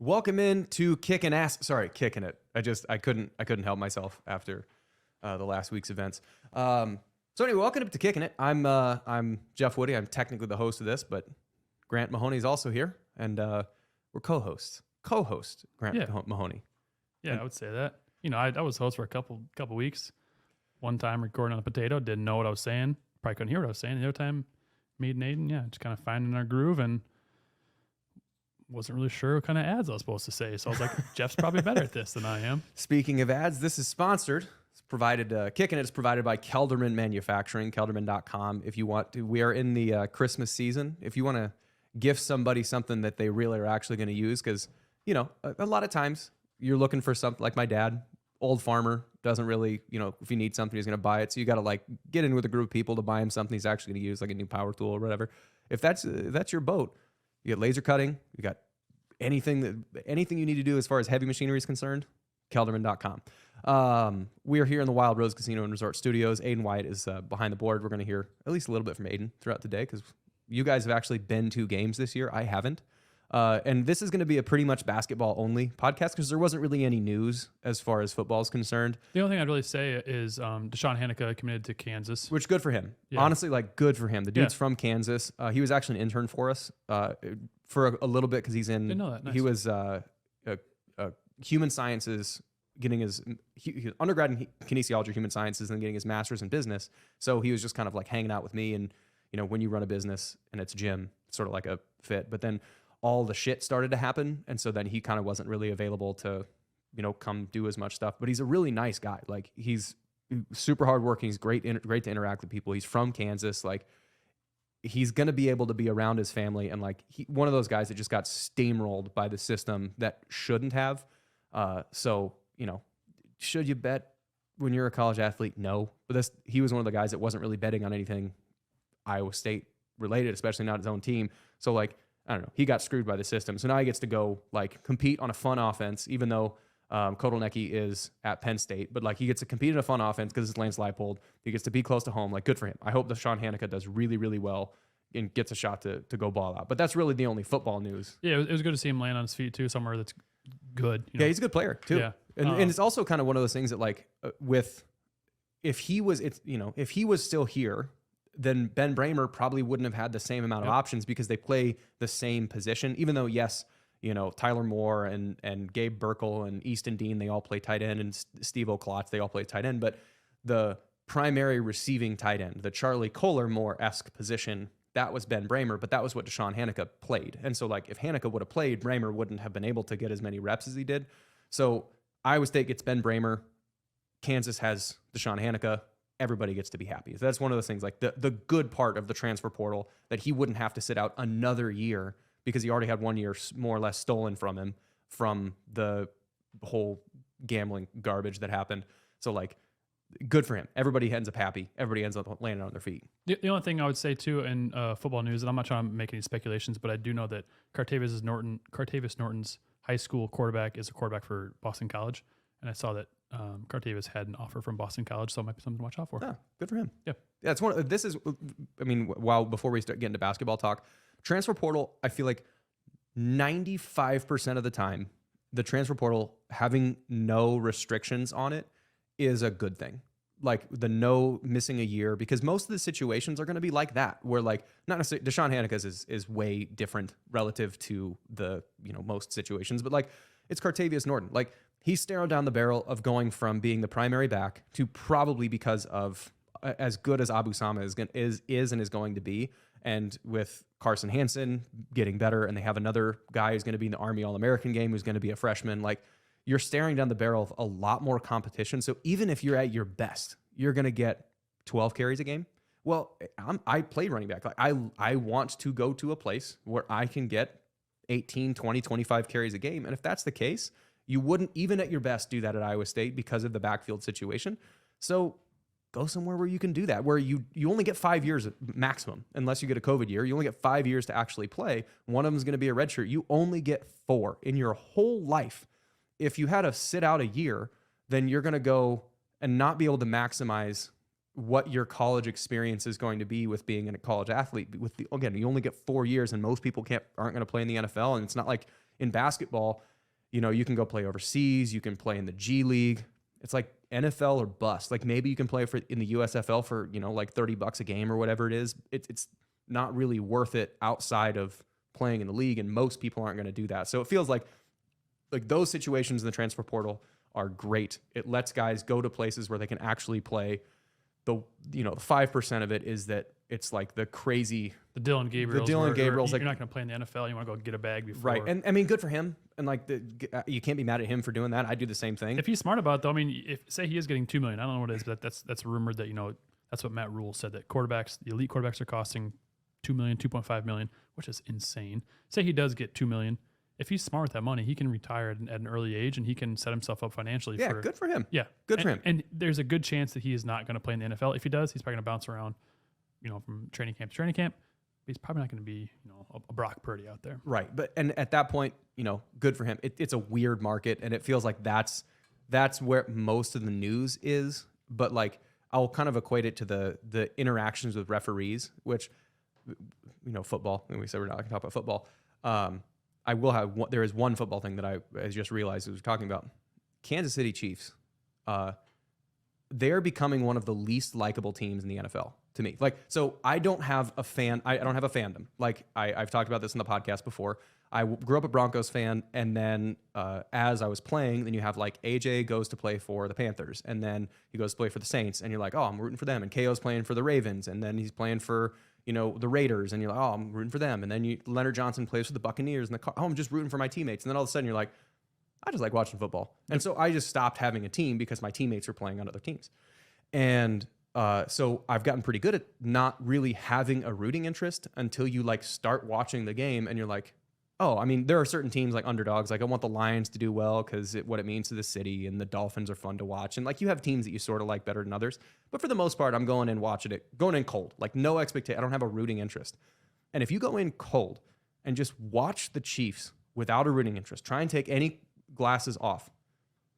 Welcome in to Kickin' It. I couldn't help myself after the last week's events. So anyway, welcome to Kickin' It. I'm Jeff Woody. I'm technically the host of this, but Grant Mahoney is also here, and we're co-hosts. Co-host Grant Mahoney. Yeah, I would say that. You know, I was host for a couple weeks. One time recording on a potato, didn't know what I was saying. Probably couldn't hear what I was saying. The other time, me and Aiden, just kind of finding our groove and wasn't really sure what kind of ads I was supposed to say. So I was like, Jeff's probably better at this than I am. Speaking of ads, this is sponsored. It's provided, Kickin' It is provided by Kelderman Manufacturing, kelderman.com. If you want to, we are in the Christmas season. If you want to gift somebody something that they really are actually going to use, because, you know, a lot of times you're looking for something like my dad, old farmer, doesn't really, you know, if he needs something, he's going to buy it. So you got to like get in with a group of people to buy him something he's actually going to use, like a new power tool or whatever. If that's your boat, you got laser cutting, you got anything you need to do as far as heavy machinery is concerned, kelderman.com. We are here in the Wild Rose Casino and Resort Studios. Aiden White is behind the board. We're going to hear at least a little bit from Aiden throughout the day because you guys have actually been to games this year. I haven't. And this is going to be a pretty much basketball only podcast because there wasn't really any news as far as football is concerned. The only thing I'd really say is Deshaun Hanukkah committed to Kansas. Which, good for him. Yeah. Honestly, like, good for him. The dude's from Kansas. He was actually an intern for us for a little bit because he's in. Didn't know that. Nice. He was human sciences, getting his undergrad in kinesiology, human sciences, and then getting his master's in business. So he was just kind of like hanging out with me. And, you know, when you run a business and it's gym, it's sort of like a fit. But then all the shit started to happen. And so then he kind of wasn't really available to, you know, come do as much stuff. But he's a really nice guy. Like, he's super hardworking. He's great to interact with people. He's from Kansas. Like, he's going to be able to be around his family. And like, one of those guys that just got steamrolled by the system that shouldn't have. So, you know, should you bet when you're a college athlete? No. But he was one of the guys that wasn't really betting on anything Iowa State related, especially not his own team. So like, I don't know, he got screwed by the system. So now he gets to go like compete on a fun offense, even though Kotelnicki is at Penn State, but like he gets to compete in a fun offense because it's Lance Leipold. He gets to be close to home. Like, good for him. I hope Deshaun Hanukkah does really, really well and gets a shot to go ball out. But that's really the only football news. Yeah, it was good to see him land on his feet too, somewhere that's good. You know? Yeah, he's a good player too. Yeah. And it's also kind of one of those things that like if he was still here, then Ben Bramer probably wouldn't have had the same amount of options because they play the same position, even though, yes, you know, Tyler Moore and Gabe Burkle and Easton Dean, they all play tight end, and Steve O'Klotz, they all play tight end. But the primary receiving tight end, the Charlie Kohler Moore-esque position, that was Ben Bramer, but that was what Deshaun Hanukkah played. And so, like, if Hanukkah would have played, Bramer wouldn't have been able to get as many reps as he did. So Iowa State gets Ben Bramer. Kansas has Deshaun Hanukkah. Everybody gets to be happy. So that's one of those things, like the good part of the transfer portal, that he wouldn't have to sit out another year because he already had 1 year more or less stolen from him from the whole gambling garbage that happened. So like, good for him. Everybody ends up happy. Everybody ends up landing on their feet. The only thing I would say too in football news, and I'm not trying to make any speculations, but I do know that Cartavis Norton's high school quarterback is a quarterback for Boston College. And I saw that Cartavis had an offer from Boston College, so it might be something to watch out for. Yeah, good for him. Yeah, it's before we start getting to basketball talk, transfer portal, I feel like 95% of the time, the transfer portal having no restrictions on it is a good thing. Like the no missing a year, because most of the situations are going to be like that, where like, not necessarily Deshaun Hanukkah's is way different relative to the, you know, most situations, but like it's Cartavius Norton. Like, he's staring down the barrel of going from being the primary back to probably, because of as good as Abu Sama is and is going to be, and with Carson Hansen getting better, and they have another guy who's going to be in the Army All-American game who's going to be a freshman, like, you're staring down the barrel of a lot more competition. So even if you're at your best, you're going to get 12 carries a game. Well, I played running back. Like, I want to go to a place where I can get 18, 20, 25 carries a game. And if that's the case, you wouldn't, even at your best, do that at Iowa State because of the backfield situation. So go somewhere where you can do that, where you only get 5 years maximum, unless you get a COVID year. You only get 5 years to actually play. One of them is going to be a redshirt. You only get 4 in your whole life. If you had to sit out a year, then you're going to go and not be able to maximize what your college experience is going to be with being a college athlete. Again, you only get 4 years, and most people aren't going to play in the NFL. And it's not like in basketball, you know, you can go play overseas, you can play in the G League. It's like NFL or bust. Like maybe you can play in the USFL for, you know, like $30 a game or whatever it is. It's not really worth it outside of playing in the league, and most people aren't going to do that. So it feels like those situations in the transfer portal are great. It lets guys go to places where they can actually play. The 5% of it is that it's like the crazy, the Dylan Gabriels. You're like, not going to play in the NFL. You want to go get a bag before. Right. And I mean, good for him. And like you can't be mad at him for doing that. I do the same thing. If he's smart about it, though, I mean, if say he is getting $2 million, I don't know what it is, but that's rumored that, you know, that's what Matt Rule said, that the elite quarterbacks are costing $2 million, $2.5 million, which is insane. Say he does get $2 million. If he's smart with that money, he can retire at an early age and he can set himself up financially. Yeah, good for him. Yeah, good for him. And there's a good chance that he is not going to play in the NFL. If he does, he's probably going to bounce around, you know, from training camp to training camp. He's probably not going to be, you know, a Brock Purdy out there. Right. And at that point, you know, good for him. It's a weird market, and it feels like that's where most of the news is. But like, I'll kind of equate it to the interactions with referees, which, you know, football. And we said we're not going to talk about football. I will have one, there is one football thing that I just realized we were talking about. Kansas City Chiefs. They're becoming one of the least likable teams in the NFL to me. Like, so I don't have a fan. I don't have a fandom. Like I've talked about this in the podcast before. I grew up a Broncos fan, and then as I was playing, then you have like AJ goes to play for the Panthers, and then he goes to play for the Saints, and you're like, oh, I'm rooting for them. And KO's playing for the Ravens, and then he's playing for, you know, the Raiders, and you're like, oh, I'm rooting for them. And then Leonard Johnson plays for the Buccaneers, and I'm just rooting for my teammates. And then all of a sudden you're like, I just like watching football. And so I just stopped having a team because my teammates were playing on other teams. And so I've gotten pretty good at not really having a rooting interest until you like start watching the game and you're like, oh, I mean, there are certain teams like underdogs. Like I want the Lions to do well because what it means to the city, and the Dolphins are fun to watch. And like you have teams that you sort of like better than others. But for the most part, I'm going in watching it, going in cold, like no expectation. I don't have a rooting interest. And if you go in cold and just watch the Chiefs without a rooting interest, try and take any glasses off.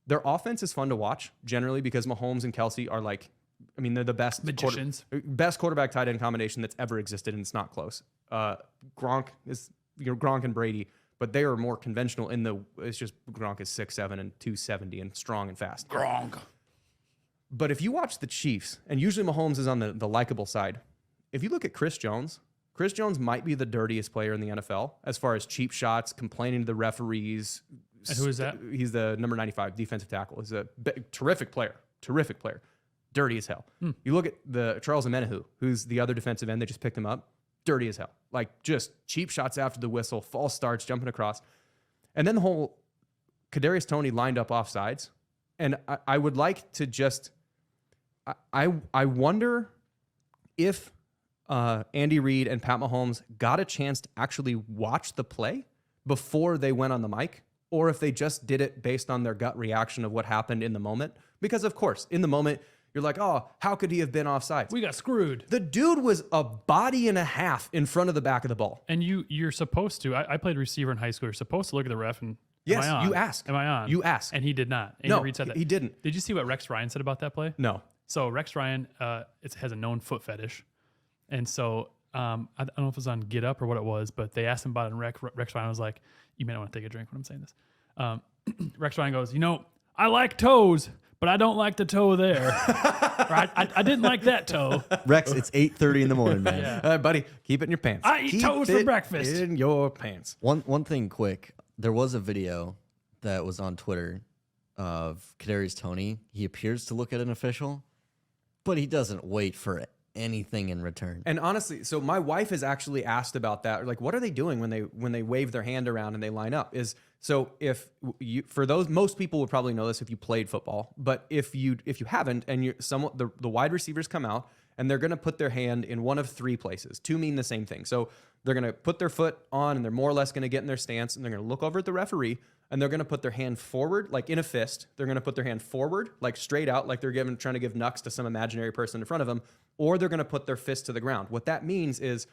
Their offense is fun to watch generally because Mahomes and Kelsey are like, I mean, they're the best magicians, best quarterback tight end combination that's ever existed, and it's not close. Gronk is, you know, Gronk and Brady, but they are more conventional it's just Gronk is 6'7" and 270 and strong and fast. Gronk. But if you watch the Chiefs, and usually Mahomes is on the likable side, if you look at Chris Jones might be the dirtiest player in the NFL as far as cheap shots, complaining to the referees. And who is that? He's the number 95 defensive tackle. He's a terrific player. Dirty as hell. You look at the Charles Omenihu, who's the other defensive end. They just picked him up. Dirty as hell. Like just cheap shots after the whistle, false starts, jumping across. And then the whole Kadarius Toney lined up offsides. And I would like to just, I wonder if Andy Reid and Pat Mahomes got a chance to actually watch the play before they went on the mic, or if they just did it based on their gut reaction of what happened in the moment. Because of course, in the moment, you're like, oh, how could he have been offsides? We got screwed. The dude was a body and a half in front of the back of the ball. And you're supposed to, I played receiver in high school. You're supposed to look at the ref and, yes, am I on? you ask. Am I on? You ask. And he did not. Andy No, Reid said that. he didn't. Did you see what Rex Ryan said about that play? No. So Rex Ryan has a known foot fetish. And so I don't know if it was on Get Up or what it was, but they asked him about it, and Rex Ryan was like, you may not want to take a drink when I'm saying this. Rex Ryan goes, you know, I like toes, but I don't like the toe there. Right? I didn't like that toe. Rex, it's 8:30 in the morning, man. Yeah. Buddy, keep it in your pants. I eat toes for breakfast. In your pants. One thing quick. There was a video that was on Twitter of Kadarius Toney. He appears to look at an official, but he doesn't wait for anything in return. And honestly, so my wife has actually asked about that. Like, what are they doing when they wave their hand around and they line up? So if you, for those, most people would probably know this if you played football, but if you haven't, and the wide receivers come out and they're going to put their hand in one of three places. Two mean the same thing. So they're going to put their foot on, and they're more or less going to get in their stance, and they're going to look over at the referee, and they're going to put their hand forward, like in a fist. They're going to put their hand forward, like straight out, like they're trying to give knucks to some imaginary person in front of them, or they're going to put their fist to the ground. What that means is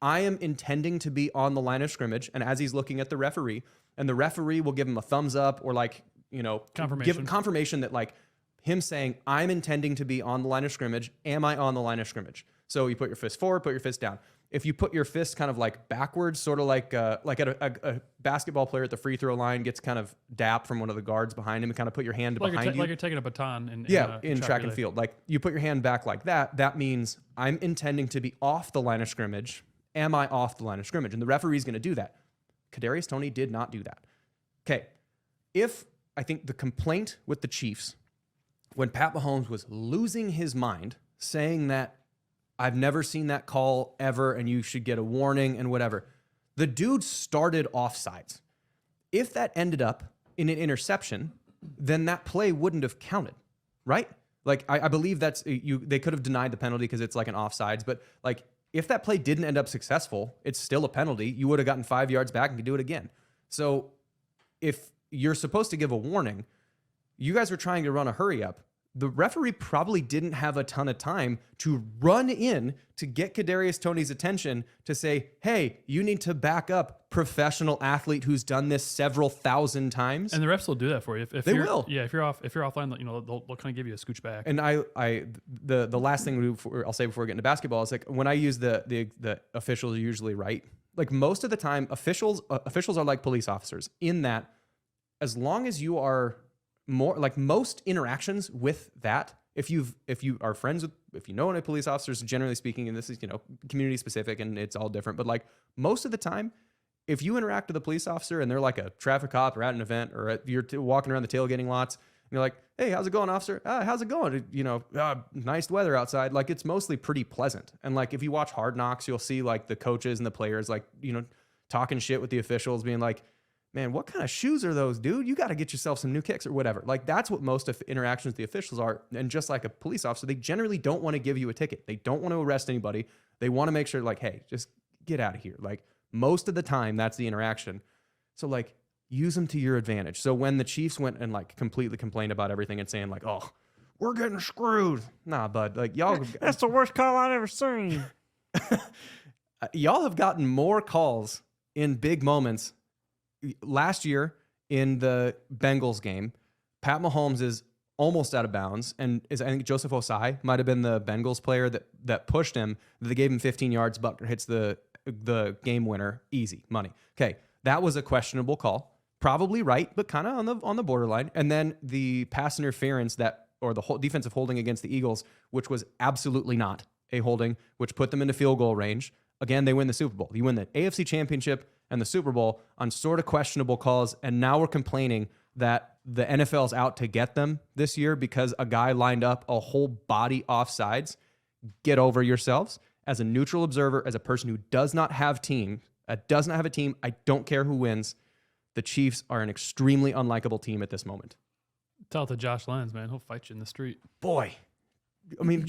I am intending to be on the line of scrimmage, and as he's looking at the referee, and the referee will give him a thumbs up or like, you know, give confirmation that like him saying, I'm intending to be on the line of scrimmage. Am I on the line of scrimmage? So you put your fist forward, put your fist down. if you put your fist kind of like backwards, sort of like a basketball player at the free throw line gets kind of dapped from one of the guards behind him, and kind of put your hand behind you. Like you're taking a baton in track and field. Like you put your hand back like that. That means I'm intending to be off the line of scrimmage. Am I off the line of scrimmage? And the referee's going to do that. Kadarius Toney did not do that. Okay. I think the complaint with the Chiefs, when Pat Mahomes was losing his mind, saying that I've never seen that call ever and you should get a warning and whatever, the dude started offsides. If that ended up in an interception, then that play wouldn't have counted, right? Like I believe they could have denied the penalty because it's like an offsides, but like if that play didn't end up successful, it's still a penalty. You would have gotten 5 yards back and could do it again. So if you're supposed to give a warning, you guys were trying to run a hurry up. The referee probably didn't have a ton of time to run in to get Kadarius Toney's attention to say, hey, you need to back up, professional athlete who's done this several thousand times. And the refs will do that for you. If they you're, will. Yeah, if you're offline, they'll kind of give you a scooch back. And the last thing I'll say before we get into basketball is like when I use the officials are usually right. Like most of the time, officials are like police officers in that as long as you are more like most interactions with that, if you are friends with, if you know any police officers, generally speaking, and this is, community specific and it's all different, but like most of the time, if you interact with a police officer and they're like a traffic cop or at an event or you're walking around the tailgating lots and you're like, hey, how's it going, officer? How's it going? Nice weather outside. Like it's mostly pretty pleasant. And like, if you watch Hard Knocks, you'll see like the coaches and the players, like, talking shit with the officials being like, man, what kind of shoes are those, dude? You got to get yourself some new kicks or whatever. Like that's what most of interactions with the officials are. And just like a police officer, they generally don't want to give you a ticket. They don't want to arrest anybody. They want to make sure like, hey, just get out of here. Like most of the time that's the interaction. So like use them to your advantage. So when the Chiefs went and like completely complained about everything and saying like, oh, we're getting screwed. Nah, bud, like y'all. That's the worst call I've ever seen. Y'all have gotten more calls in big moments. Last year in the Bengals game, Pat Mahomes is almost out of bounds, and I think Joseph Osai might have been the Bengals player that pushed him. They gave him 15 yards. Butker hits the game winner, easy money. Okay, that was a questionable call, probably right, but kind of on the borderline. And then the pass interference or the whole defensive holding against the Eagles, which was absolutely not a holding, which put them into field goal range. Again, they win the Super Bowl. You win the AFC Championship and the Super Bowl on sort of questionable calls, and now we're complaining that the NFL's out to get them this year because a guy lined up a whole body offsides. Get over yourselves. As a neutral observer, as a person who does not have a team, I don't care who wins, the Chiefs are an extremely unlikable team at this moment. Tell it to Josh Lenz, man. He'll fight you in the street. Boy. I mean,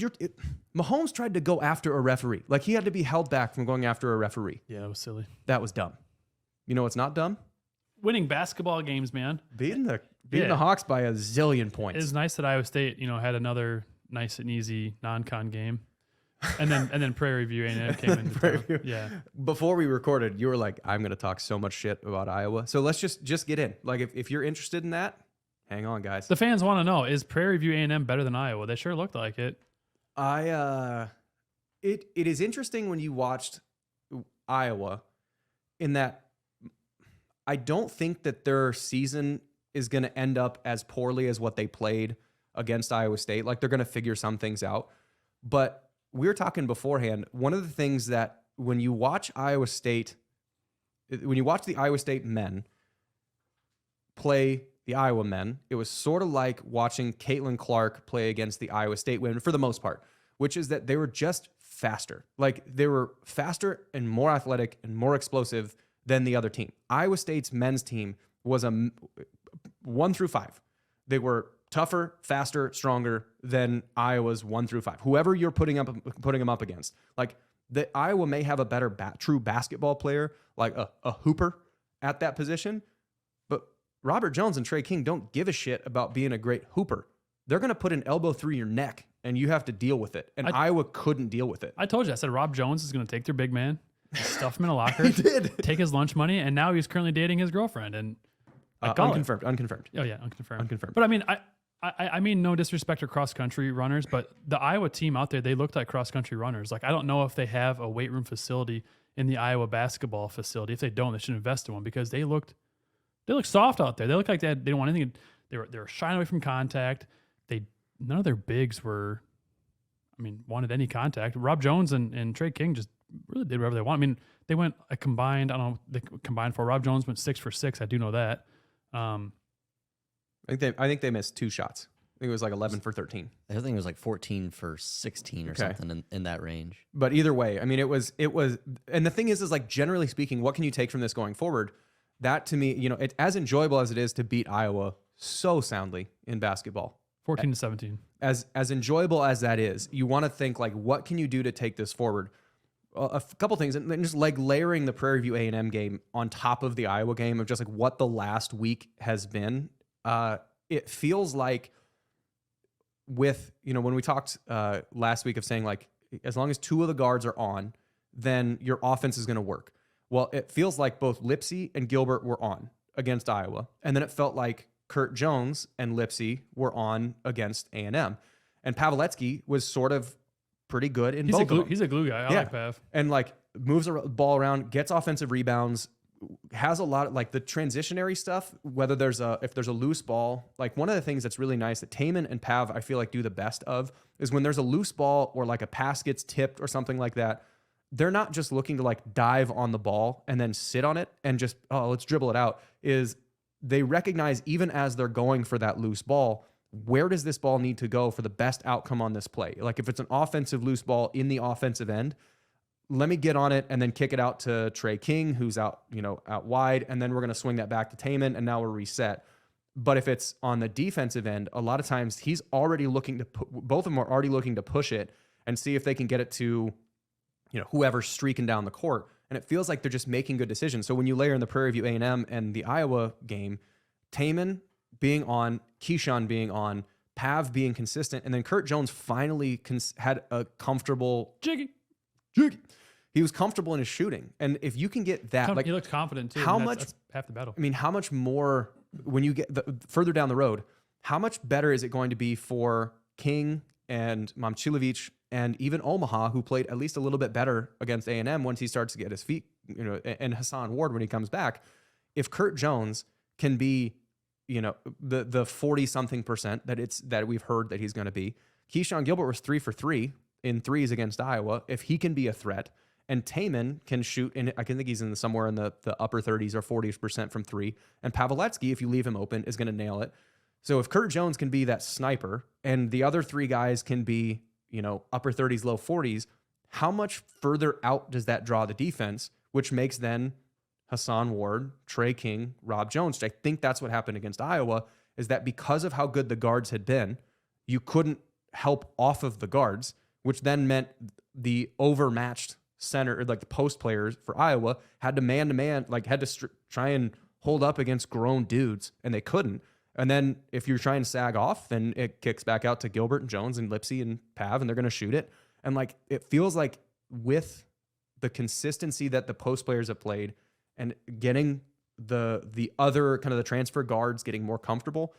Mahomes tried to go after a referee. Like, he had to be held back from going after a referee. Yeah, that was silly. That was dumb. You know what's not dumb? Winning basketball games, man. Beating the Hawks by a zillion points. It's nice that Iowa State, had another nice and easy non-con game. And then Prairie View A&M came in. Prairie View. Yeah. Before we recorded, you were like, I'm going to talk so much shit about Iowa. So let's just get in. Like, if you're interested in that, hang on, guys. The fans want to know, is Prairie View A&M better than Iowa? They sure looked like it. It is interesting when you watched Iowa in that I don't think that their season is going to end up as poorly as what they played against Iowa State. Like, they're going to figure some things out. But we were talking beforehand, one of the things that when you watch the Iowa State men play the Iowa men, it was sort of like watching Caitlin Clark play against the Iowa State women for the most part, which is that they were just faster. Like, they were faster and more athletic and more explosive than the other team. Iowa State's men's team was a 1 through 5. They were tougher, faster, stronger than Iowa's 1 through 5. Whoever you're putting them up against. Like, the Iowa may have a better true basketball player, like a hooper at that position, but Robert Jones and Trey King don't give a shit about being a great hooper. They're going to put an elbow through your neck, and you have to deal with it. And Iowa couldn't deal with it. I told you. I said Rob Jones is going to take their big man, stuff him in a locker, He did. take his lunch money, and now he's currently dating his girlfriend. And Unconfirmed. Oh yeah, unconfirmed. Unconfirmed. But I mean, I mean, no disrespect to cross-country runners, but the Iowa team out there, they looked like cross-country runners. Like, I don't know if they have a weight room facility in the Iowa basketball facility. If they don't, they should invest in one because they looked soft out there. They looked like they didn't want anything. They were shying away from contact. None of their bigs wanted any contact. Rob Jones and Trey King just really did whatever they want. I mean, they went a combined, I don't know, they combined for Rob Jones went 6 for 6. I do know that. I think they missed 2 shots. I think it was like 11 for 13. I think it was like 14 for 16 or something in that range. But either way, I mean, it was, and the thing is like, generally speaking, what can you take from this going forward? That to me, it's as enjoyable as it is to beat Iowa so soundly in basketball. 14-17. As enjoyable as that is, you want to think like, what can you do to take this forward? A couple things, and then just like layering the Prairie View A&M game on top of the Iowa game of just like what the last week has been. It feels like with, when we talked last week of saying like, as long as 2 of the guards are on, then your offense is going to work. Well, it feels like both Lipsy and Gilbert were on against Iowa. And then it felt like Kurt Jones and Lipsy were on against A&M. And Pavletsky was sort of pretty good in both of them. He's a glue guy. I like Pav. And like moves the ball around, gets offensive rebounds, has a lot of like the transitionary stuff, whether if there's a loose ball. Like one of the things that's really nice that Taman and Pav, I feel like do the best of is when there's a loose ball or like a pass gets tipped or something like that. They're not just looking to like dive on the ball and then sit on it and just, let's dribble it out. They recognize even as they're going for that loose ball, where does this ball need to go for the best outcome on this play? Like if it's an offensive loose ball in the offensive end, let me get on it and then kick it out to Trey King, who's out wide. And then we're going to swing that back to Taman and now we're reset. But if it's on the defensive end, a lot of times he's already looking to both of them are already looking to push it and see if they can get it to, whoever's streaking down the court. And it feels like they're just making good decisions. So when you layer in the Prairie View A&M and the Iowa game, Taman being on, Keyshawn being on, Pav being consistent, and then Kurt Jones finally had a comfortable Jiggy. He was comfortable in his shooting. And if you can get that, He looked confident too. That's half the battle. I mean, how much more when you get further down the road, how much better is it going to be for King and Momcilovic and even Omaha, who played at least a little bit better against A&M once he starts to get his feet, and Hassan Ward when he comes back? If Kurt Jones can be, the 40-something% that we've heard that he's going to be, Keyshawn Gilbert was 3 for 3 in threes against Iowa. If he can be a threat, and Taman can shoot, and I can think he's somewhere in the upper 30s or 40% from 3, and Pavletsky, if you leave him open, is going to nail it. So if Kurt Jones can be that sniper, and the other 3 guys can be, upper 30s, low 40s, how much further out does that draw the defense, which makes then Hassan Ward, Trey King, Rob Jones? I think that's what happened against Iowa, is that because of how good the guards had been, you couldn't help off of the guards, which then meant the overmatched center, or like the post players for Iowa, had to man-to-man, like had to try and hold up against grown dudes, and they couldn't. And then if you're trying to sag off, then it kicks back out to Gilbert and Jones and Lipsy and Pav, and they're going to shoot it. And like it feels like with the consistency that the post players have played and getting the other kind of the transfer guards getting more comfortable,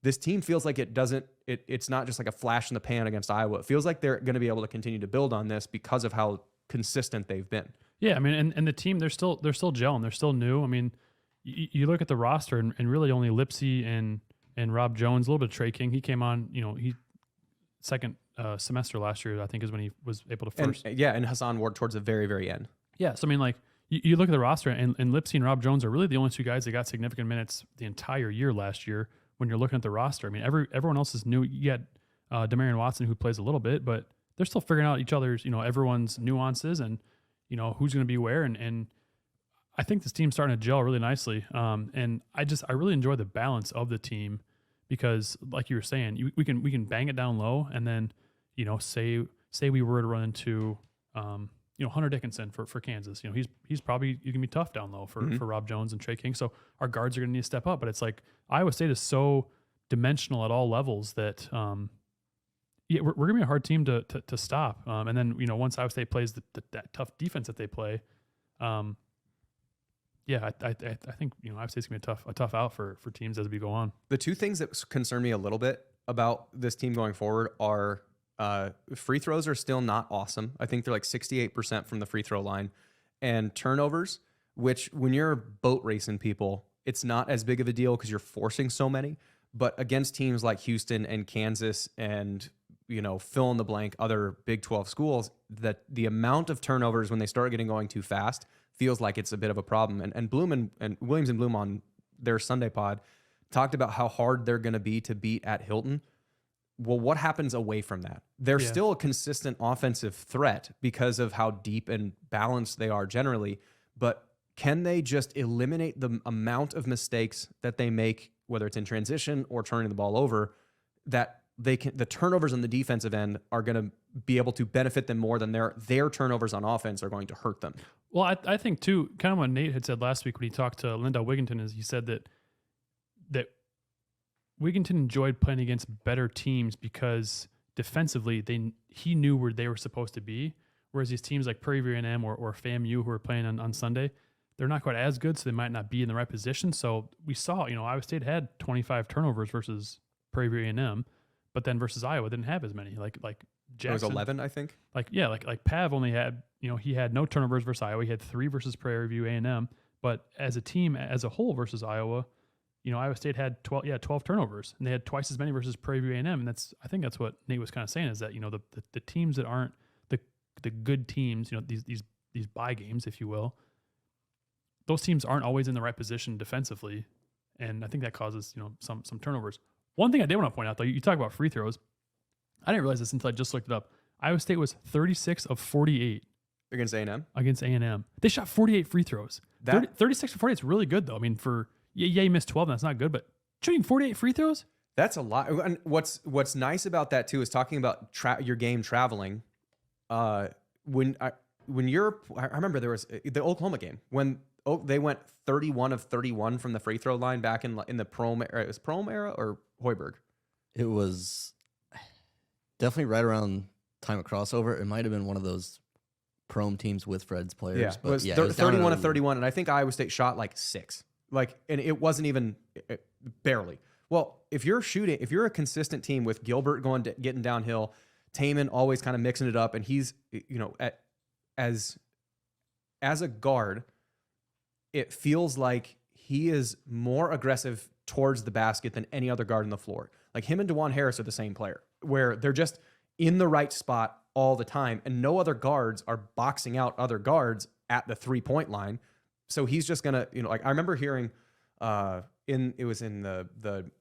this team feels like it's not just like a flash in the pan against Iowa. It feels like they're going to be able to continue to build on this because of how consistent they've been. Yeah, I mean, and the team, they're still gelling. They're still new. I mean, you look at the roster and really only Lipsy and Rob Jones, a little bit of Trey King. He came on, he second semester last year, I think, is when he was able to first. And Hassan Ward towards the very, very end. Yeah, so I mean, like, you look at the roster, and Lipsy and Rob Jones are really the only 2 guys that got significant minutes the entire year last year when you're looking at the roster. I mean, everyone else is new. You got Demarion Watson, who plays a little bit, but they're still figuring out each other's, everyone's nuances and, who's going to be where. And I think this team's starting to gel really nicely. And I really enjoy the balance of the team because, like you were saying, we can bang it down low, and then, say we were to run into, Hunter Dickinson for Kansas. He's probably going to be tough down low for Rob Jones and Trey King. So our guards are going to need to step up. But it's like Iowa State is so dimensional at all levels that we're going to be a hard team to stop. And then once Iowa State plays that tough defense that they play, I think Iowa State's going to be a tough out for teams as we go on. The 2 things that concern me a little bit about this team going forward are free throws are still not awesome. I think they're like 68% from the free throw line, and turnovers, which when you're boat racing people, it's not as big of a deal because you're forcing so many. But against teams like Houston and Kansas and, fill in the blank other Big 12 schools, that the amount of turnovers when they start getting going too fast feels like it's a bit of a problem. And Bloom and Williams and Bloom on their Sunday pod talked about how hard they're going to be to beat at Hilton. Well, what happens away from that? They're still a consistent offensive threat because of how deep and balanced they are generally. But can they just eliminate the amount of mistakes that they make, whether it's in transition or turning the ball over, that the turnovers on the defensive end are going to be able to benefit them more than their turnovers on offense are going to hurt them? Well, I think too, kind of what Nate had said last week when he talked to Linda Wigginton, is he said that Wigginton enjoyed playing against better teams because defensively he knew where they were supposed to be, whereas these teams like Prairie View A&M or FAMU who are playing on Sunday, they're not quite as good, so they might not be in the right position. So we saw, Iowa State had 25 turnovers versus Prairie View A&M, but then versus Iowa didn't have as many. Like Jackson, it was 11, I think. Like Pav only had, he had no turnovers versus Iowa. He had 3 versus Prairie View A&M, but as a team as a whole versus Iowa, Iowa State had 12 turnovers, and they had twice as many versus Prairie View A&M. And I think that's what Nate was kind of saying, is that the teams that aren't the good teams, these bye games, if you will, those teams aren't always in the right position defensively, and I think that causes some turnovers. One thing I did want to point out, though, you talk about free throws. I didn't realize this until I just looked it up. Iowa State was 36 of 48 Against A&M? Against A&M. They shot 48 free throws. 36 of 48 is really good, though. I mean, you missed 12, and that's not good, but shooting 48 free throws? That's a lot. And what's nice about that, too, is talking about your game traveling. I remember there was the Oklahoma game when they went 31 of 31 from the free throw line back in the Prom era. It was Prom era or Hoiberg? It was definitely right around time of crossover. It might have been one of those Prom teams with Fred's players. Yeah, but it was 31 of 31, and I think Iowa State shot like 6. And it wasn't even barely. Well, if you're a consistent team with Gilbert getting downhill, Taman always kind of mixing it up, and he's as a guard, it feels like he is more aggressive towards the basket than any other guard on the floor. Like him and DeJuan Harris are the same player, where they're just in the right spot all the time, and no other guards are boxing out other guards at the 3-point line. So he's just gonna, I remember hearing, it was in the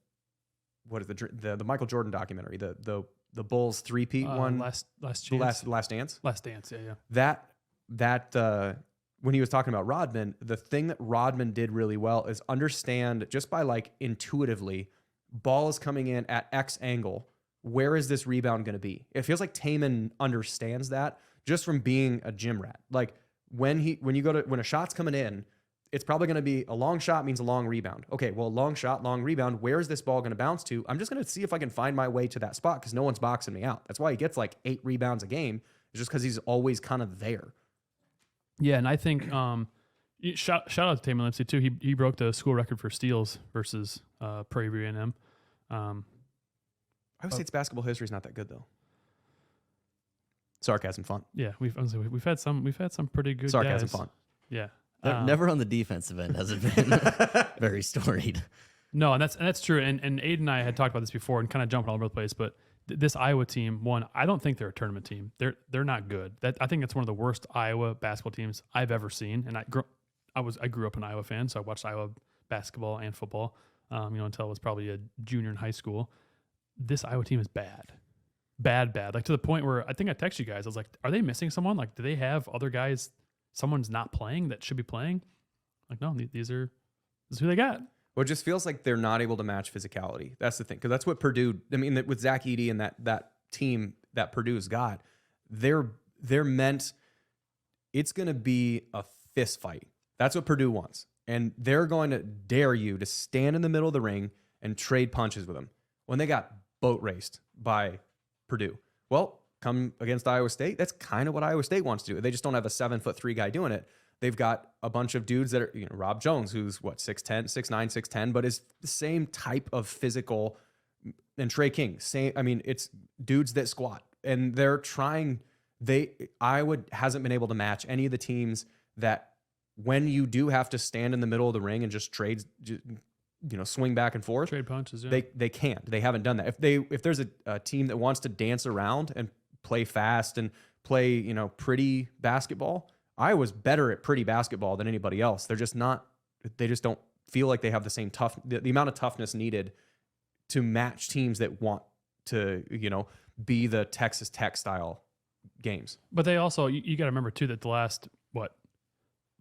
Michael Jordan documentary, the Bulls 3-peat one, Last Chance, Last Dance. Last Dance, yeah. That when he was talking about Rodman, the thing that Rodman did really well is understand just by intuitively, ball is coming in at X angle. Where is this rebound going to be? It feels like Taman understands that just from being a gym rat. Like when a shot's coming in, it's probably going to be a long shot means a long rebound. Okay, well, long shot, long rebound. Where is this ball going to bounce to? I'm just going to see if I can find my way to that spot because no one's boxing me out. That's why he gets 8 rebounds a game. It's just because he's always kind of there. Yeah, and I think shout out to Taman Lipsey too. He broke the school record for steals versus Prairie View A&M. Iowa State's basketball history is not that good though. Sarcasm font. Yeah, we've had some pretty good sarcasm guys. Font. Yeah, never on the defensive end has it been very storied. No, and that's true. And Aiden and I had talked about this before and kind of jumping all over the place. But this Iowa team, I don't think they're a tournament team. They're not good. I think that's one of the worst Iowa basketball teams I've ever seen. And I grew up an Iowa fan, so I watched Iowa basketball and football, until I was probably a junior in high school. This Iowa team is bad. Like to the point where I think I texted you guys. I was like, are they missing someone? Like, do they have other guys someone's not playing that should be playing? Like, no, this is who they got. Well, it just feels like they're not able to match physicality. That's the thing. Because that's what Purdue, with Zach Edey and that team that Purdue's got, they're meant, it's going to be a fist fight. That's what Purdue wants. And they're going to dare you to stand in the middle of the ring and trade punches with them. When they got boat raced by Purdue. Well, come against Iowa State. That's kind of what Iowa State wants to do. They just don't have a 7'3" guy doing it. They've got a bunch of dudes that are, Rob Jones, who's 6'10", 6'9", 6'10", but is the same type of physical, and Trey King, same. I mean, it's dudes that squat, and they're trying. Iowa hasn't been able to match any of the teams that when you do have to stand in the middle of the ring and just trade, swing back and forth. Trade punches. Yeah. They can't. They haven't done that. If there's a team that wants to dance around and play fast and play, pretty basketball, Iowa's better at pretty basketball than anybody else. They're just not. They just don't feel like they have the same the amount of toughness needed to match teams that want to, be the Texas Tech style games. But they also, you got to remember too that the last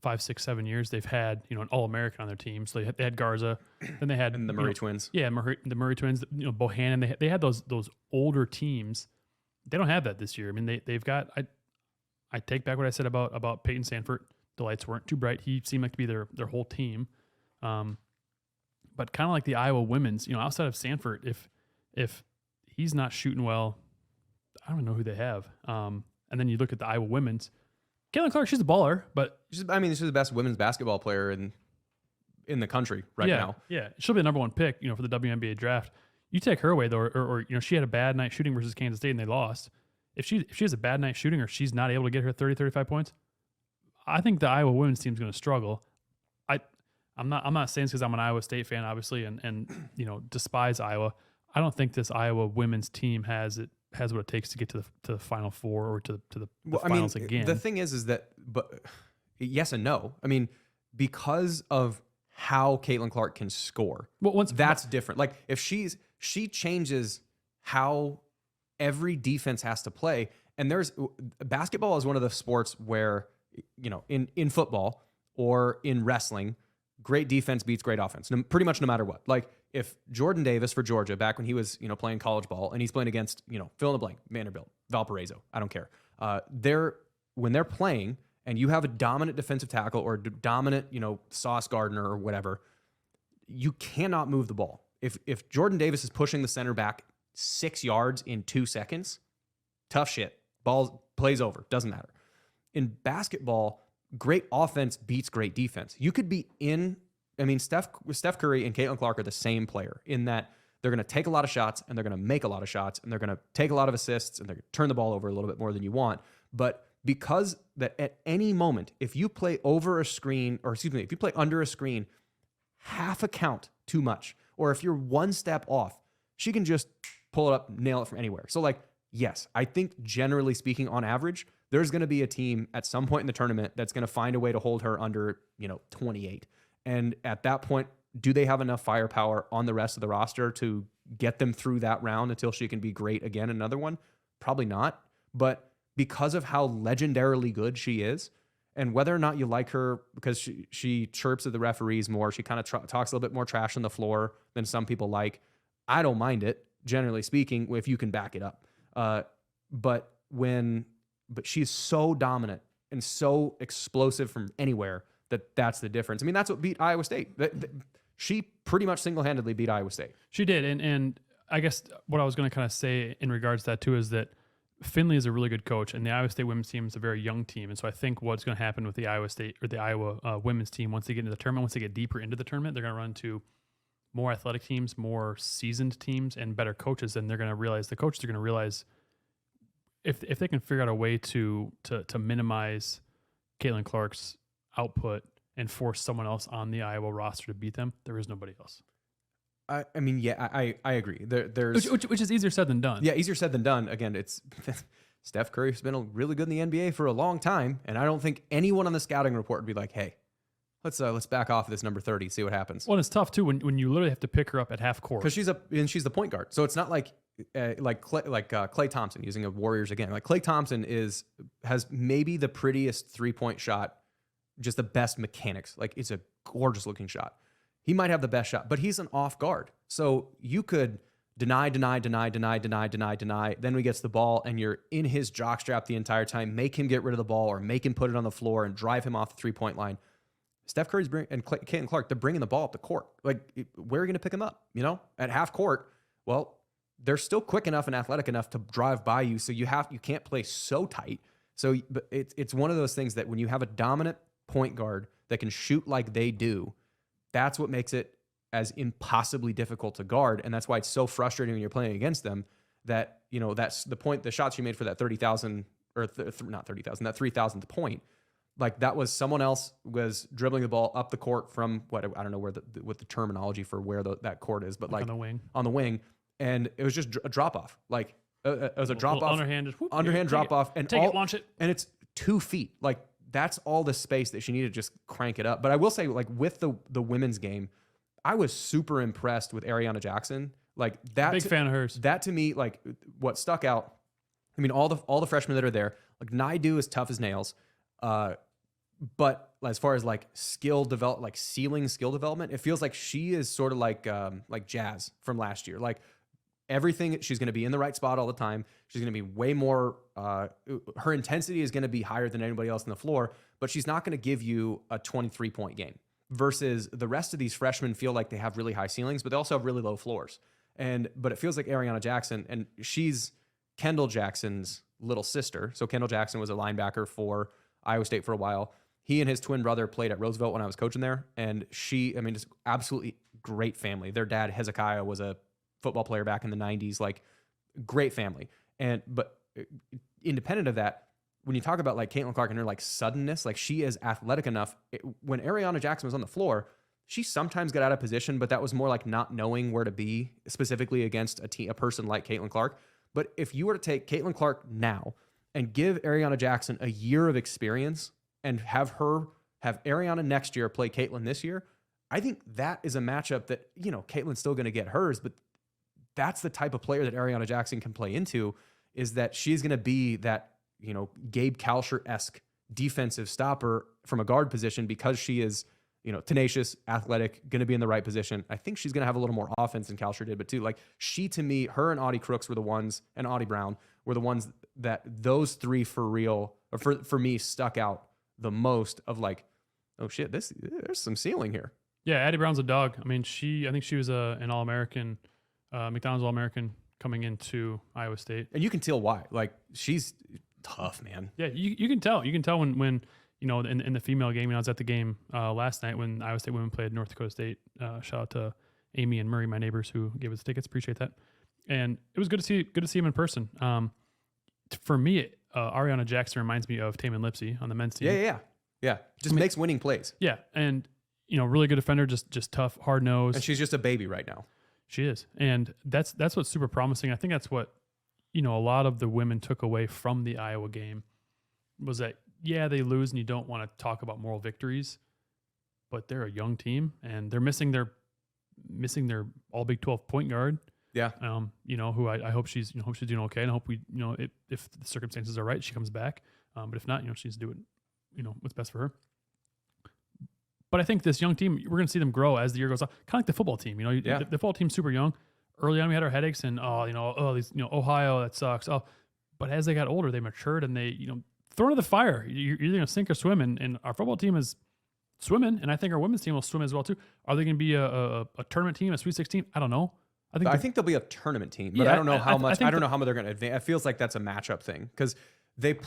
5, 6, 7 years they've had an All-American on their team. So they had Garza, then they had And the Murray twins. Yeah, the Murray twins. Bohannon. They had those older teams. They don't have that this year. I mean, they've got. I take back what I said about Peyton Sanford. The lights weren't too bright. He seemed like to be their whole team. But kind of like the Iowa women's, outside of Sanford, if he's not shooting well, I don't know who they have. And then you look at the Iowa women's. Caitlin Clark, she's a baller, but She's the best women's basketball player in the country right now. Yeah, she'll be the number one pick, for the WNBA draft. You take her away though, or she had a bad night shooting versus Kansas State and they lost. If she has a bad night shooting or she's not able to get her 30, 35 points, I think the Iowa women's team's going to struggle. I'm not saying this because I'm an Iowa State fan, obviously, and despise Iowa. I don't think this Iowa women's team has what it takes to get to the Final Four or to the finals again. The thing is that, but yes and no. I mean, because of how Caitlin Clark can score, that's different. Like if she changes how every defense has to play, and basketball is one of the sports where in football or in wrestling, great defense beats great offense, pretty much no matter what. Like if Jordan Davis for Georgia, back when he was, playing college ball and he's playing against, fill in the blank, Vanderbilt, Valparaiso, I don't care. When they're playing and you have a dominant defensive tackle or dominant, Sauce Gardner or whatever, you cannot move the ball. If Jordan Davis is pushing the center back 6 yards in 2 seconds, tough shit. Plays over, doesn't matter. In basketball, great offense beats great defense. You could be Steph Curry and Caitlin Clark are the same player in that they're going to take a lot of shots and they're going to make a lot of shots and they're going to take a lot of assists and they're going to turn the ball over a little bit more than you want. But because that at any moment, if you play over a screen, if you play under a screen, half a count too much, or if you're one step off, she can just pull it up, nail it from anywhere. So yes, I think generally speaking, on average, there's going to be a team at some point in the tournament that's going to find a way to hold her under, 28. And at that point, do they have enough firepower on the rest of the roster to get them through that round until she can be great again? Another one? Probably not. But because of how legendarily good she is, and whether or not you like her because she chirps at the referees more, she kind of talks a little bit more trash on the floor than some people like. I don't mind it, generally speaking, if you can back it up. But she's so dominant and so explosive from anywhere that's the difference. I mean, that's what beat Iowa State. She pretty much single-handedly beat Iowa State. She did, and I guess what I was going to kind of say in regards to that too is that Finley is a really good coach, and the Iowa State women's team is a very young team. And so I think what's going to happen with the Iowa State or the Iowa women's team once they get into the tournament, once they get deeper into the tournament, they're going to run to more athletic teams, more seasoned teams, and better coaches. And they're going to realize if they can figure out a way to minimize Caitlin Clark's output and force someone else on the Iowa roster to beat them, there is nobody else. I agree. There's which is easier said than done. Yeah, easier said than done. Again, it's Steph Curry's been really good in the NBA for a long time, and I don't think anyone on the scouting report would be like, "Hey, let's back off this number 30, see what happens." Well, it's tough too when you literally have to pick her up at half court because she's the point guard. So it's not like Klay Thompson, using a Warriors again. Like Klay Thompson has maybe the prettiest 3-point shot, just the best mechanics. Like it's a gorgeous looking shot. He might have the best shot, but he's an off guard. So you could deny. Then he gets the ball and you're in his jockstrap the entire time. Make him get rid of the ball or make him put it on the floor and drive him off the 3-point line. Steph Curry's and Caitlin Clark, they're bringing the ball up the court. Like, where are you going to pick him up? At half court, well, they're still quick enough and athletic enough to drive by you. So you can't play so tight. So it's one of those things that when you have a dominant point guard that can shoot like they do, that's what makes it as impossibly difficult to guard. And that's why it's so frustrating when you're playing against them that, you know, that's the point, the shots you made for that 30,000 or not 30,000, that 3,000th point. Like that was someone else was dribbling the ball up the court from what, I don't know what the terminology for where that court is, but like on the wing. And it was just a drop off. Like it was a drop off, underhand drop off, and launch it. And it's 2 feet. Like that's all the space that she needed to just crank it up. But I will say, like with the women's game, I was super impressed with Ariana Jackson. Like that, big fan of hers. That to me, like what stuck out. I mean, all the freshmen that are there, like Naidu is tough as nails. But as far as like ceiling skill development, it feels like she is sort of like Jazz from last year. Like everything, she's going to be in the right spot all the time. She's going to be way more, her intensity is going to be higher than anybody else on the floor, but she's not going to give you a 23-point game versus the rest of these freshmen feel like they have really high ceilings, but they also have really low floors. But it feels like Ariana Jackson, and she's Kendall Jackson's little sister. So Kendall Jackson was a linebacker for Iowa State for a while. He and his twin brother played at Roosevelt when I was coaching there. And just absolutely great family. Their dad, Hezekiah, was a football player back in the 90s, like great family. But independent of that, when you talk about like Caitlin Clark and her like suddenness, like she is athletic enough. When Ariana Jackson was on the floor, she sometimes got out of position, but that was more like not knowing where to be specifically against a person like Caitlin Clark. But if you were to take Caitlin Clark now and give Ariana Jackson a year of experience and have Ariana next year play Caitlin this year, I think that is a matchup that, you know, Caitlin's still going to get hers, but that's the type of player that Ariana Jackson can play into, is that she's going to be that, you know, Gabe Kalsher-esque defensive stopper from a guard position because she is, you know, tenacious, athletic, going to be in the right position. I think she's going to have a little more offense than Kalsher did, but too, like she, to me, her and Audie Crooks were the ones, and Audie Brown were the ones that those three for real, or for me, stuck out the most of like, oh shit, there's some ceiling here. Yeah, Addie Brown's a dog. I mean, I think she was an All-American, McDonald's All-American coming into Iowa State. And you can tell why. Like, she's tough, man. Yeah, you can tell. You can tell when you know, in the female game, I was at the game last night when Iowa State women played North Dakota State. Shout out to Amy and Murray, my neighbors, who gave us tickets. Appreciate that. And it was good to see him in person. For me, Ariana Jackson reminds me of Taman Lipsey on the men's team. Yeah. Just makes winning plays. Yeah, and you know, really good defender, just tough, hard nosed. And she's just a baby right now. She is, and that's what's super promising. I think that's what, you know, a lot of the women took away from the Iowa game was that, yeah, they lose and you don't want to talk about moral victories, but they're a young team and they're missing their all Big 12 point guard. Yeah. You know, who I hope she's doing okay, and I hope if the circumstances are right, she comes back. But if not, you know, she's doing, you know, what's best for her. But I think this young team, we're going to see them grow as the year goes on. Kind of like the football team, you know, the football team's super young. Early on, we had our headaches and, these, you know, Ohio, that sucks. Oh, but as they got older, they matured and they, you know, throw into the fire. You're either going to sink or swim. And our football team is swimming. And I think our women's team will swim as well, too. Are they going to be a tournament team, a Sweet 16? I don't know. I think they'll be a tournament team, but I don't know how much. I don't know how much they're going to advance. It feels like that's a matchup thing because they've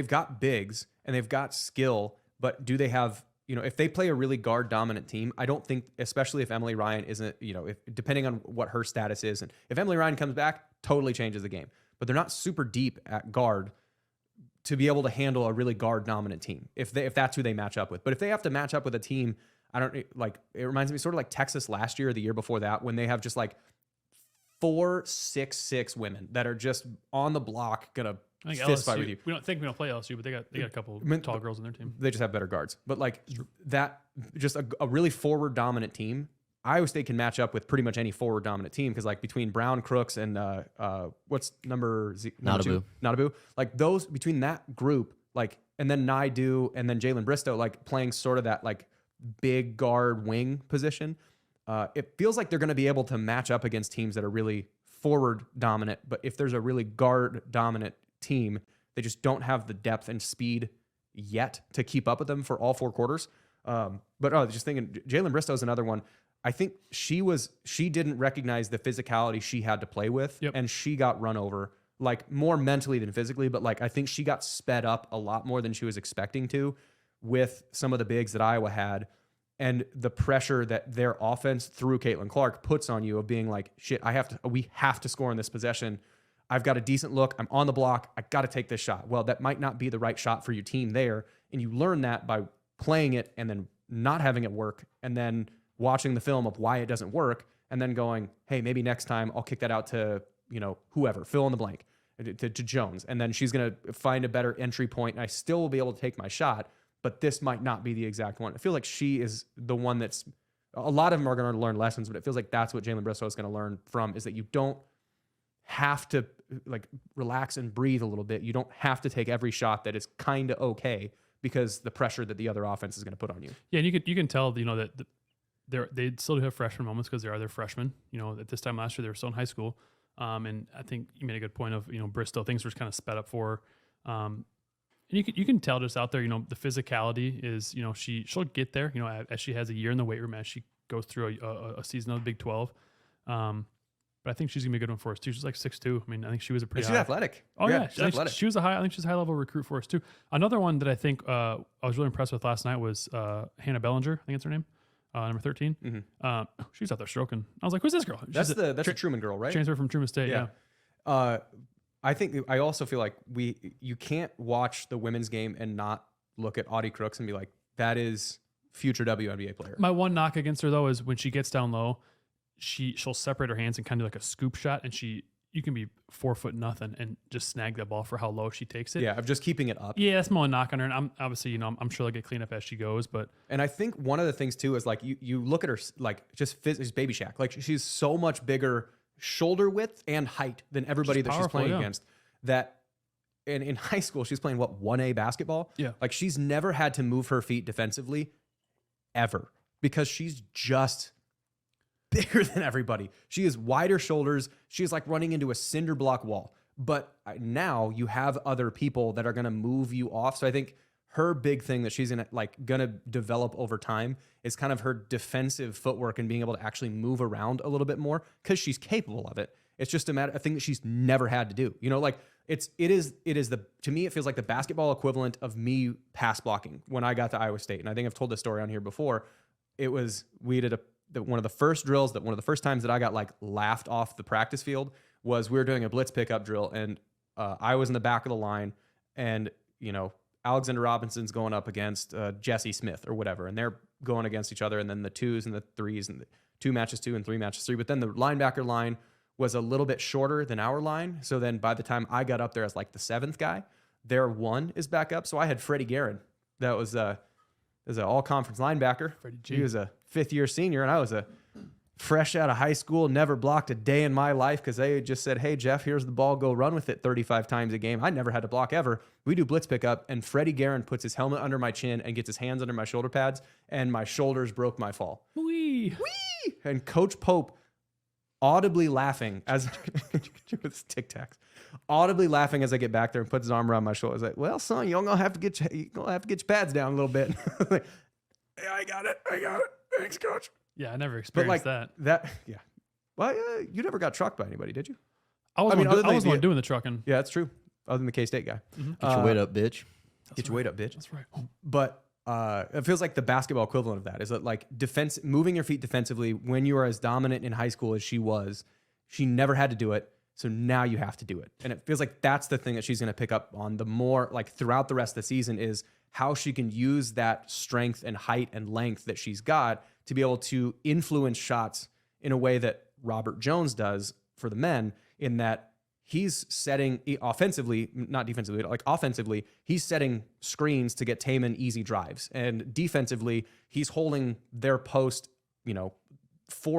got bigs and they've got skill, but do they have, you know, if they play a really guard dominant team, I don't think, especially if Emily Ryan isn't, you know, if depending on what her status is, and if Emily Ryan comes back, totally changes the game. But they're not super deep at guard to be able to handle a really guard dominant team if that's who they match up with. But if they have to match up with a team, it reminds me sort of like Texas last year or the year before that, when they have just like 4-6-6 women that are just on the block gonna fist fight with you. We don't play LSU, but they got a couple tall girls on their team. They just have better guards. But like that, just a really forward dominant team, Iowa State can match up with pretty much any forward dominant team because like between Brown, Crooks, and what's number Nadabu, like those between that group, like, and then Naidu and then Jalen Bristow, like playing sort of that like big guard wing position. It feels like they're going to be able to match up against teams that are really forward dominant. But if there's a really guard dominant team, they just don't have the depth and speed yet to keep up with them for all four quarters. Just thinking, Jalen Bristow is another one. I think she didn't recognize the physicality she had to play with, and she got run over, like more mentally than physically. But like I think she got sped up a lot more than she was expecting to with some of the bigs that Iowa had. and the pressure that their offense through Caitlin Clark puts on you of being like, shit, we have to score in this possession. I've got a decent look. I'm on the block. I got to take this shot. Well, that might not be the right shot for your team there. And you learn that by playing it and then not having it work and then watching the film of why it doesn't work and then going, hey, maybe next time I'll kick that out to, whoever, fill in the blank, to Jones. And then she's going to find a better entry point and I still will be able to take my shot, but this might not be the exact one. I feel like she is the one that's, a lot of them are going to learn lessons, but it feels like that's what Jalen Bristow is going to learn from, is that you don't have to like relax and breathe a little bit. You don't have to take every shot that is kind of okay because the pressure that the other offense is going to put on you. Yeah, and you can tell, that they still do have freshman moments because they are their freshmen. At this time last year they were still in high school, and I think you made a good point of Bristow, things were kind of sped up for her. And you can tell just out there, the physicality is she'll get there as she has a year in the weight room as she goes through a season of the Big 12. But I think she's gonna be a good one for us too. She's like 6'2". I mean, I think she was a pretty. She's athletic. Oh yeah, she's athletic. She was I think she's a high level recruit for us too. Another one that I think I was really impressed with last night was Hannah Bellinger. I think that's her name, number 13. Mm-hmm. She's out there stroking. I was like, who's this girl? That's the Truman girl, right? Transfer from Truman State. Yeah. I also feel like you can't watch the women's game and not look at Audie Crooks and be like, that is future WNBA player. My one knock against her though is when she gets down low, she'll separate her hands and kind of like a scoop shot, and you can be 4 foot nothing and just snag that ball for how low she takes it. Yeah, of just keeping it up. Yeah, that's my one knock on her, and I'm obviously I'm sure they'll get cleaned up as she goes, but and I think one of the things too is like you look at her like just Baby Shack, like she's so much bigger shoulder width and height than everybody that she's playing against. That and in high school she's playing 1A basketball. Yeah, like she's never had to move her feet defensively ever because she's just bigger than everybody. She has wider shoulders. She's like running into a cinder block wall. But now you have other people that are going to move you off. So I think her big thing that she's gonna develop over time is kind of her defensive footwork and being able to actually move around a little bit more because she's capable of it. It's just a thing that she's never had to do. It is to me it feels like the basketball equivalent of me pass blocking when I got to Iowa State. And I think I've told this story on here before. We did one of the first drills one of the first times that I got like laughed off the practice field was we were doing a blitz pickup drill and I was in the back of the line and Alexander Robinson's going up against Jesse Smith or whatever, and they're going against each other, and then the 2s and the 3s and the 2 matches 2 and 3 matches 3. But then the linebacker line was a little bit shorter than our line, so then by the time I got up there as like the 7th guy, their 1 is back up. So I had Freddie Guerin. That was an all-conference linebacker. He was a 5th-year senior, and I was a fresh out of high school, never blocked a day in my life because they just said, hey, Jeff, here's the ball, go run with it 35 times a game. I never had to block ever. We do blitz pickup, and Freddie Guerin puts his helmet under my chin and gets his hands under my shoulder pads, and my shoulders broke my fall. Wee! And Coach Pope audibly laughing as with Tic Tacs, audibly laughing as I get back there and puts his arm around my shoulder. I was like, well, son, you're gonna have to get your pads down a little bit. Like, yeah, I got it. Thanks, Coach. Yeah, I never experienced that. Yeah. Well, you never got trucked by anybody, did you? I was the one doing the trucking. Yeah, that's true. Other than the K-State guy. Mm-hmm. Get your weight up, bitch. Get your weight up, bitch. That's right. But it feels like the basketball equivalent of that is that like moving your feet defensively when you are as dominant in high school as she was. She never had to do it, so now you have to do it. And it feels like that's the thing that she's going to pick up on the more like throughout the rest of the season is how she can use that strength and height and length that she's got to be able to influence shots in a way that Robert Jones does for the men, in that he's setting offensively, not defensively, like offensively, he's setting screens to get Taman easy drives. And defensively, he's holding their post, 4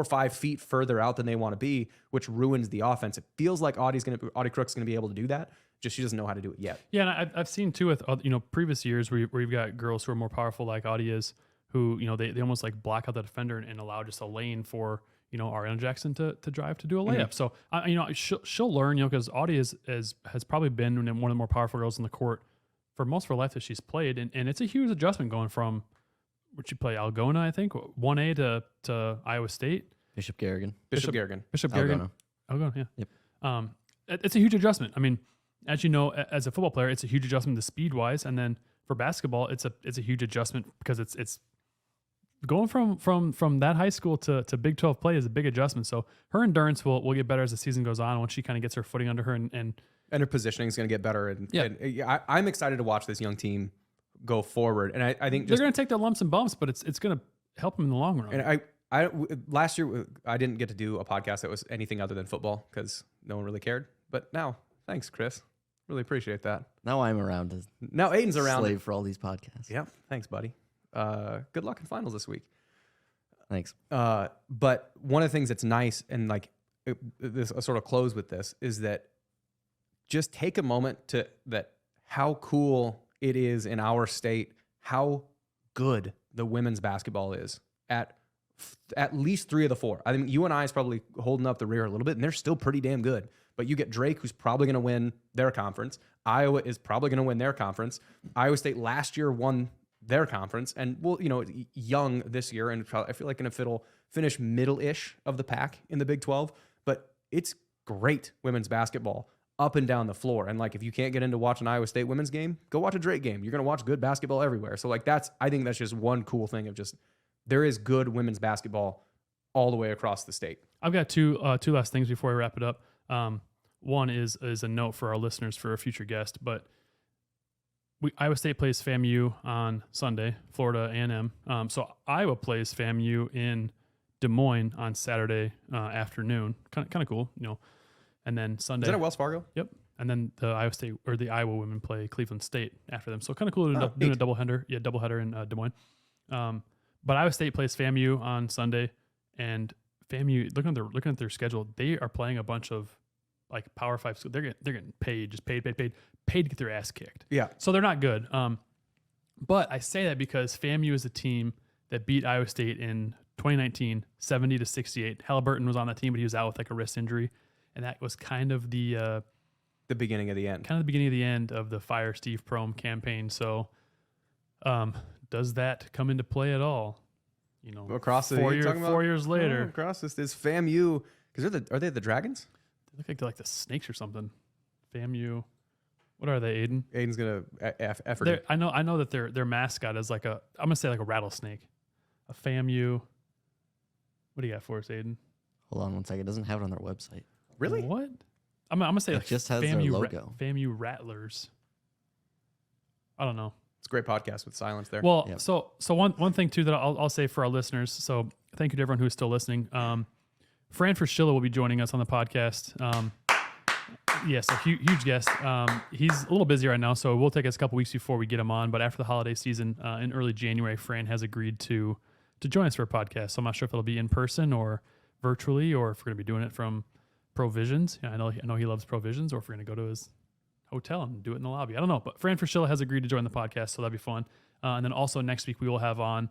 or 5 feet further out than they want to be, which ruins the offense. It feels like Audie Crook's going to be able to do that. Just she doesn't know how to do it yet. Yeah, and I've seen too with previous years where you've got girls who are more powerful like Audie is, who they almost like block out the defender and allow just a lane for Ariana Jackson to drive to do a layup. Mm-hmm. So she'll learn, because Audie has probably been one of the more powerful girls in the court for most of her life that she's played, and it's a huge adjustment going from where'd she play, Algona, I think 1A to Iowa State. Bishop Garrigan. Garrigan. Algona, yeah. Yep. It's a huge adjustment. I mean, as you know, as a football player, it's a huge adjustment to speed wise, and then for basketball, it's a huge adjustment because it's going from that high school to Big 12 play is a big adjustment. So her endurance will get better as the season goes on once she kind of gets her footing under her and her positioning is going to get better. And I'm excited to watch this young team go forward. And I think they're going to take their lumps and bumps, but it's going to help them in the long run. And last year I didn't get to do a podcast that was anything other than football because no one really cared. But now, thanks, Chris. Really appreciate that. Now I'm around to now Aiden's around slave for all these podcasts. Yeah, thanks, buddy. Good luck in finals this week. Thanks. But one of the things that's nice and like this I'll sort of close with this is that just take a moment to that how cool it is in our state, how good the women's basketball is at least 3 of the 4. I think UNI is probably holding up the rear a little bit, and they're still pretty damn good. But you get Drake, who's probably going to win their conference. Iowa is probably going to win their conference. Iowa State last year won their conference, and young this year, and I feel like it'll finish middle-ish of the pack in the Big 12. But it's great women's basketball up and down the floor. And like, if you can't get into watching Iowa State women's game, go watch a Drake game. You're going to watch good basketball everywhere. So like I think that's just one cool thing of just, there is good women's basketball all the way across the state. I've got two last things before we wrap it up. One is a note for our listeners for a future guest, but Iowa State plays FAMU on Sunday, Florida A&M. So Iowa plays FAMU in Des Moines on Saturday afternoon. Kind of cool, And then Sunday. Is that at Wells Fargo? Yep. And then the Iowa women play Cleveland State after them. So kind of cool doing a doubleheader. Yeah, doubleheader in Des Moines. But Iowa State plays FAMU on Sunday, and FAMU looking at their schedule, they are playing a bunch of like Power 5 schools. They're getting paid, just paid to get their ass kicked. Yeah. So they're not good. But I say that because FAMU is a team that beat Iowa State in 2019, 70-68. Halliburton was on that team, but he was out with like a wrist injury. And that was kind of the beginning of the end. Kind of the beginning of the end of the Fire Steve Prohm campaign. So does that come into play at all? Across the 4 years later. Across this is FAMU. Because are they the Dragons? They look like they're like the Snakes or something. FAMU. What are they, Aiden? Aiden's going to effort. I know that their mascot is like I'm going to say like a rattlesnake. A FAMU. What do you got for us, Aiden? Hold on one second. It doesn't have it on their website. Really? What? I'm gonna say it like just has their logo. FAMU Rattlers. I don't know. It's a great podcast with silence there. Well, yep. so one thing too that I'll say for our listeners. So thank you to everyone who's still listening. Fran Fraschilla will be joining us on the podcast. Yes, a huge guest. He's a little busy right now, so it will take us a couple weeks before we get him on. But after the holiday season, in early January, Fran has agreed to join us for a podcast. So I'm not sure if it'll be in person or virtually, or if we're going to be doing it from Provisions. I know he loves Provisions, or if we're going to go to his hotel and do it in the lobby. I don't know, but Fran Fraschilla has agreed to join the podcast, so that'd be fun. And then also next week we will have on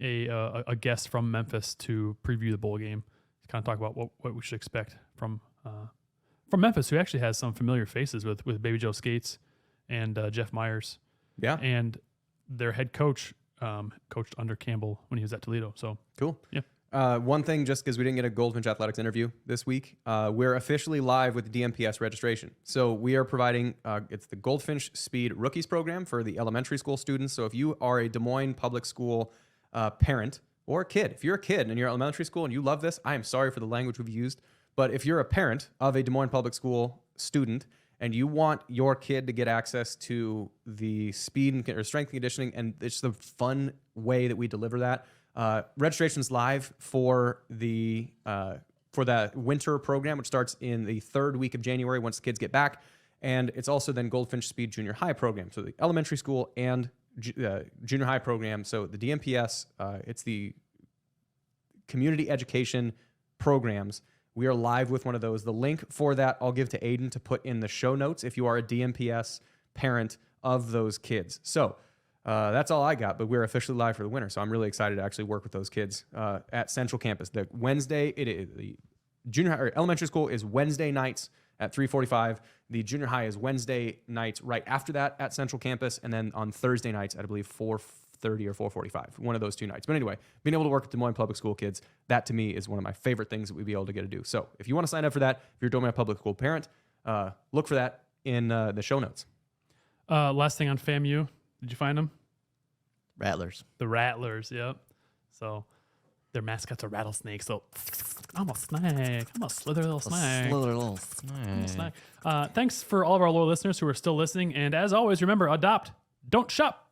a guest from Memphis to preview the bowl game, to kind of talk about what we should expect from Memphis, who actually has some familiar faces with Baby Joe Skates and Jeff Myers. Yeah, and their head coach coached under Campbell when he was at Toledo. So cool. Yeah. One thing, just because we didn't get a Goldfinch Athletics interview this week, we're officially live with the DMPS registration. So we are providing, it's the Goldfinch Speed Rookies program for the elementary school students. So if you are a Des Moines public school parent or a kid, if you're a kid and you're elementary school and you love this, I am sorry for the language we've used. But if you're a parent of a Des Moines public school student and you want your kid to get access to the speed or strength and conditioning, and it's the fun way that we deliver that, registration's live for the winter program, which starts in the 3rd week of January once the kids get back. And it's also then Goldfinch Speed Junior High program. So the elementary school and junior high program. So the DMPS, it's the community education programs. We are live with one of those. The link for that I'll give to Aiden to put in the show notes if you are a DMPS parent of those kids. So that's all I got, but we're officially live for the winter. So I'm really excited to actually work with those kids at Central Campus. The Wednesday, the junior high or elementary school is Wednesday nights at 3:45. The junior high is Wednesday nights right after that at Central Campus, and then on Thursday nights at I believe 4:30 or 4:45, one of those two nights. But anyway, being able to work with Des Moines public school kids, that to me is one of my favorite things that we'd be able to get to do. So if you want to sign up for that, if you're a Des Moines public school parent, look for that in the show notes. Last thing on FAMU, did you find them? Rattlers. The Rattlers, yep. So their mascots are rattlesnakes. So I'm a snake. I'm a slither little snake. Slither little snake. Thanks for all of our loyal listeners who are still listening. And as always, remember, adopt, don't shop.